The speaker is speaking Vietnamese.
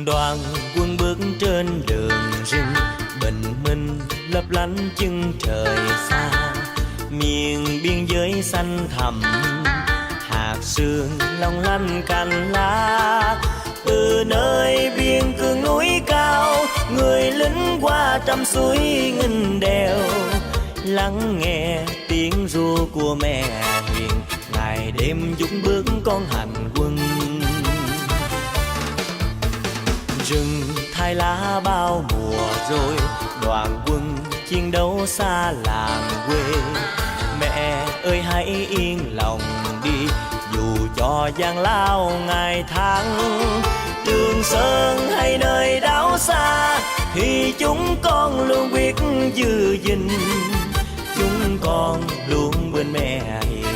Đoàn quân bước trên đường rừng, bình minh lấp lánh chân trời xa. Miền biên giới xanh thẳm, hạt sương long lanh cành lá. Từ nơi biên cương núi cao, người lính qua trăm suối nghìn đèo, lắng nghe tiếng ru của mẹ hiền, ngày đêm dũng bước con hành quân. Rừng thay lá bao mùa rồi, đoàn quân chiến đấu xa làng quê. Mẹ ơi hãy yên lòng đi, dù cho gian lao ngày tháng. Trường Sơn hay nơi đảo xa, thì chúng con luôn biết giữ gìn. Chúng con luôn bên mẹ hiền,